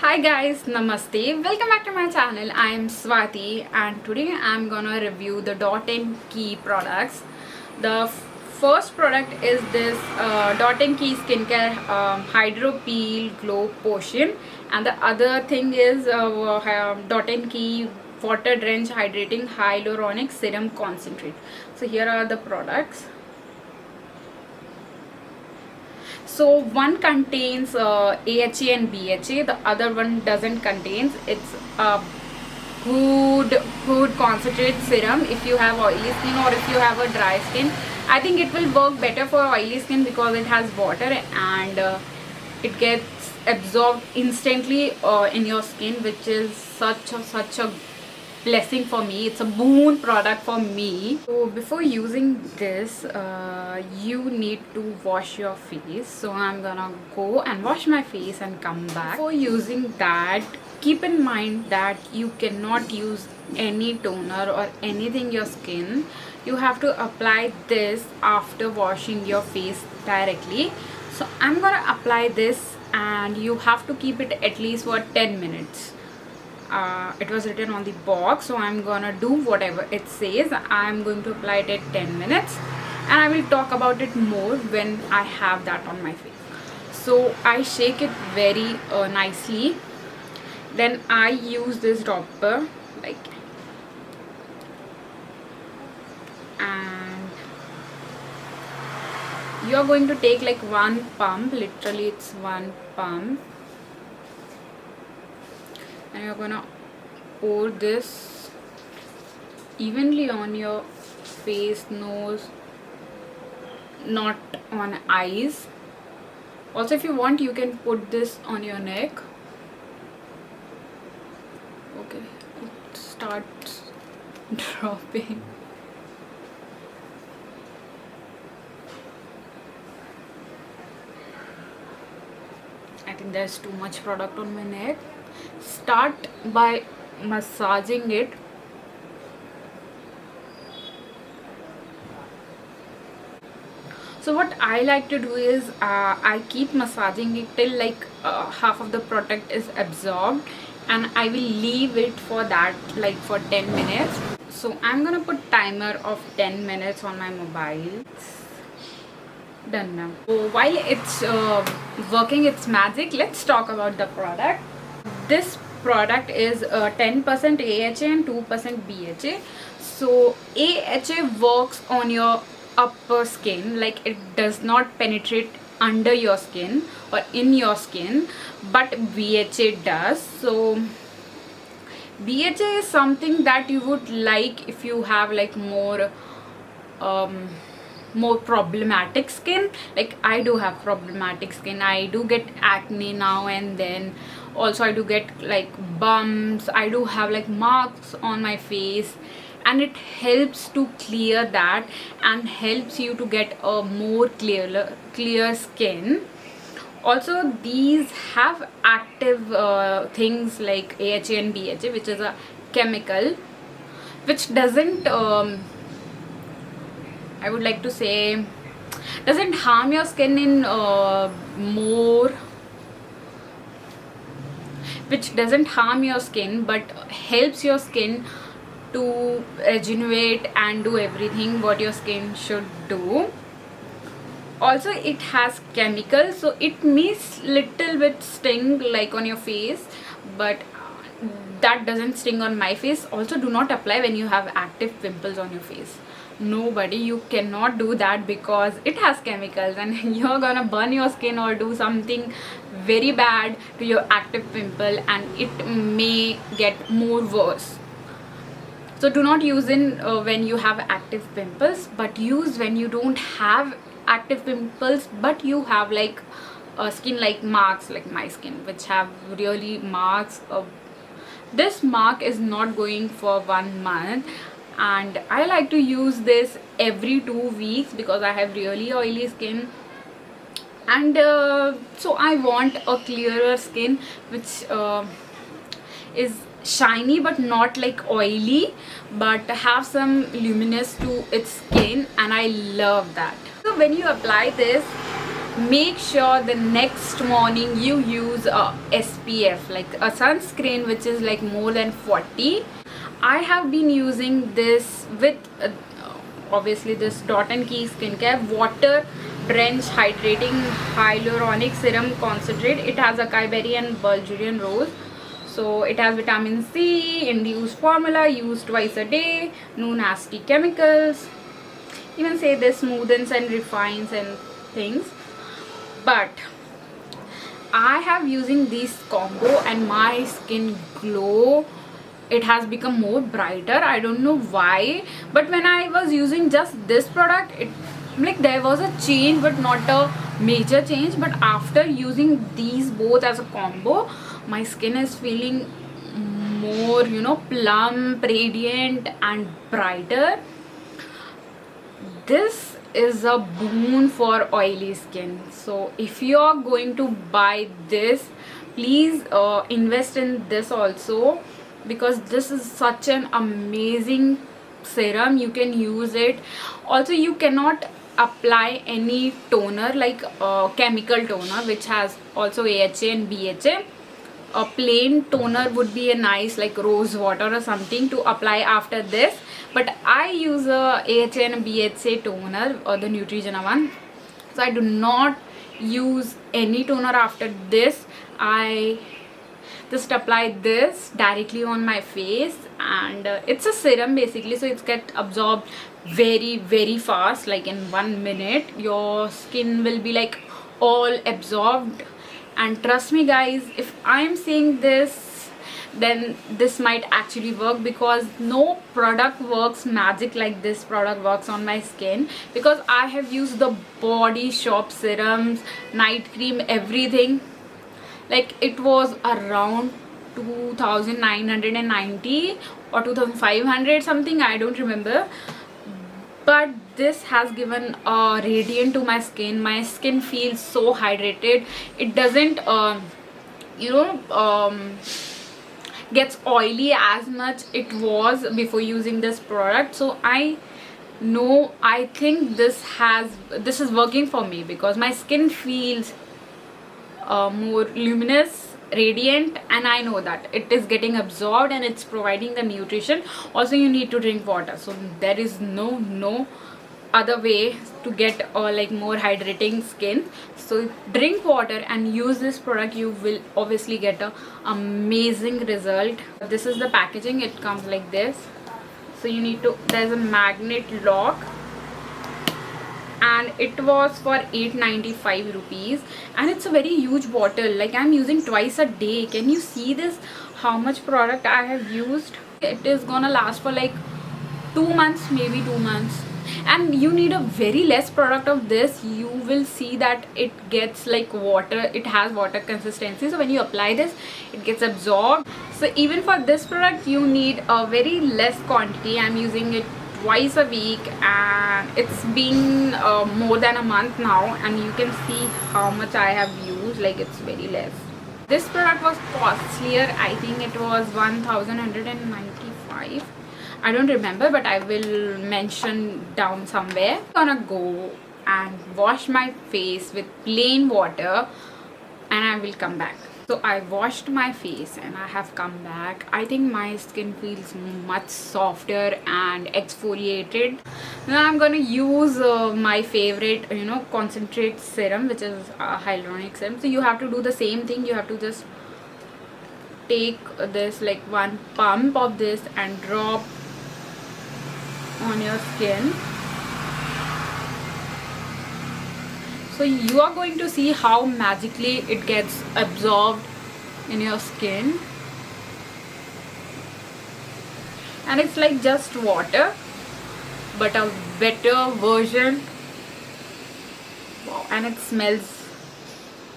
Hi guys, namaste. Welcome back to my channel. I am Swati and today I am gonna review the Dot and Key products. The first product is this Dot and Key Skincare Hydro Peel Glow Potion, and the other thing is Dot and Key Water Drench Hydrating Hyaluronic Serum Concentrate. So here are the products. So one contains AHA and BHA, the other one doesn't contains. It's a good concentrate serum if you have oily skin or if you have a dry skin. I think it will work better for oily skin because it has water and it gets absorbed instantly in your skin, which is such a blessing for me. It's a boon product for me. So before using this you need to wash your face, so I'm gonna go and wash my face and come back. Before using that, keep in mind that you cannot use any toner or anything your skin. You have to apply this after washing your face directly. So I'm gonna apply this and you have to keep it at least for 10 minutes. It was written on the box, so I'm gonna do whatever it says. I'm going to apply it at 10 minutes and I will talk about it more when I have that on my face. So I shake it very nicely, then I use this dropper like, and you're going to take like one pump, literally it's one pump, and you're gonna pour this evenly on your face, nose, not on eyes. Also, if you want, you can put this on your neck. Okay, it starts dropping. I think there's too much product on my neck. Start by massaging it. So what I like to do is I keep massaging it till like half of the product is absorbed, and I will leave it for that like for 10 minutes. So I'm gonna put timer of 10 minutes on my mobile. Done now. So while it's working its magic, let's talk about the product. This product is 10% AHA and 2% BHA. So AHA works on your upper skin, like it does not penetrate under your skin or in your skin, but BHA does. So BHA is something that you would like if you have like more problematic skin. Like I do have problematic skin. I do get acne now and then. Also I do get like bumps. I do have like marks on my face, and it helps to clear that and helps you to get a more clear skin. Also these have active things like AHA and BHA, which is a chemical which doesn't I would like to say doesn't harm your skin in which doesn't harm your skin but helps your skin to regenerate and do everything what your skin should do. Also it has chemicals, so it may little bit sting like on your face, but that doesn't sting on my face. Also do not apply when you have active pimples on your face. Nobody, you cannot do that because it has chemicals and you're gonna burn your skin or do something very bad to your active pimple and it may get more worse. So do not use in when you have active pimples, but use when you don't have active pimples but you have like skin like marks, like my skin, which have really marks. This mark is not going for 1 month, and I like to use this every 2 weeks because I have really oily skin, and so I want a clearer skin which is shiny but not like oily, but have some luminous to its skin, and I love that. So when you apply this, make sure the next morning you use a SPF, like a sunscreen which is like more than 40. I have been using this with obviously this Dot and Key skincare water drench hydrating hyaluronic serum concentrate. It has acai berry and Bulgarian rose. So it has vitamin C induced formula, used twice a day, no nasty chemicals. Even say this smoothens and refines and things. But I have using this combo and my skin glow, it has become more brighter. I don't know why, but when I was using just this product, it like there was a change but not a major change. But after using these both as a combo, my skin is feeling more, you know, plump, radiant and brighter. This is a boon for oily skin. So if you are going to buy this, please invest in this also, because this is such an amazing serum. You can use it also. You cannot apply any toner like chemical toner which has also AHA and BHA. A plain toner would be a nice like rose water or something to apply after this, but I use a AHA and BHA toner or the Neutrogena one, so I do not use any toner after this. I just apply this directly on my face, and it's a serum basically, so it's get absorbed very fast. Like in 1 minute your skin will be like all absorbed. And trust me guys, if I'm saying this, then this might actually work, because no product works magic like this product works on my skin. Because I have used the Body Shop serums, night cream, everything. Like it was around 2990 or 2500 something, I don't remember. But this has given a radiant to my skin. My skin feels so hydrated. It doesn't gets oily as much it was before using this product. So I think this is working for me, because my skin feels more luminous, radiant, and I know that it is getting absorbed and it's providing the nutrition. Also you need to drink water, so there is no other way to get like more hydrating skin. So drink water and use this product. You will obviously get a amazing result. This is the packaging. It comes like this. So you need to, there's a magnet lock, and it was for 895 rupees, and it's a very huge bottle. Like I'm using twice a day. Can you see this, how much product I have used? It is gonna last for like 2 months, maybe 2 months. And you need a very less product of this. You will see that it gets like water, it has water consistency. So when you apply this, it gets absorbed. So even for this product you need a very less quantity. I'm using it twice a week, and it's been more than a month now, and you can see how much I have used. Like it's very less. This product was costlier. I think it was 1195. I don't remember, but I will mention down somewhere. I'm gonna go and wash my face with plain water, and I will come back. So I washed my face and I have come back. I think my skin feels much softer and exfoliated. Now I'm gonna use my favorite, concentrate serum, which is hyaluronic serum. So you have to do the same thing. You have to just take this, like one pump of this, and drop on your skin. So you are going to see how magically it gets absorbed in your skin, and it's like just water but a better version. Wow. And it smells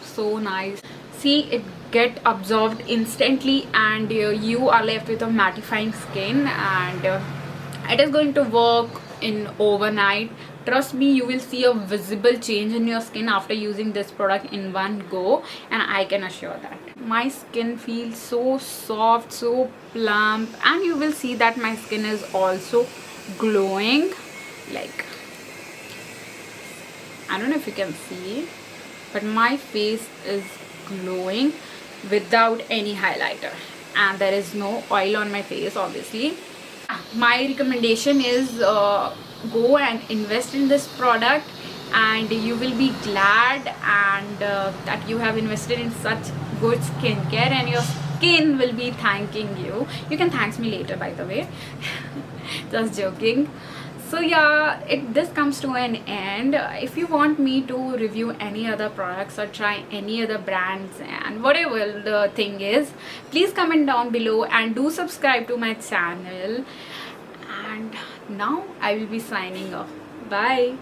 so nice. See, it get absorbed instantly, and you are left with a mattifying skin, and it is going to work in overnight. Trust me, you will see a visible change in your skin after using this product in one go, and I can assure that. My skin feels so soft, so plump, and you will see that my skin is also glowing. Like, I don't know if you can see. but my face is glowing without any highlighter, and there is no oil on my face obviously. My recommendation is go and invest in this product, and you will be glad and that you have invested in such good skincare, and your skin will be thanking you. You can thank me later, by the way. Just joking. So yeah, this comes to an end. If you want me to review any other products or try any other brands and whatever the thing is, please comment down below and do subscribe to my channel. And now I will be signing off. Bye.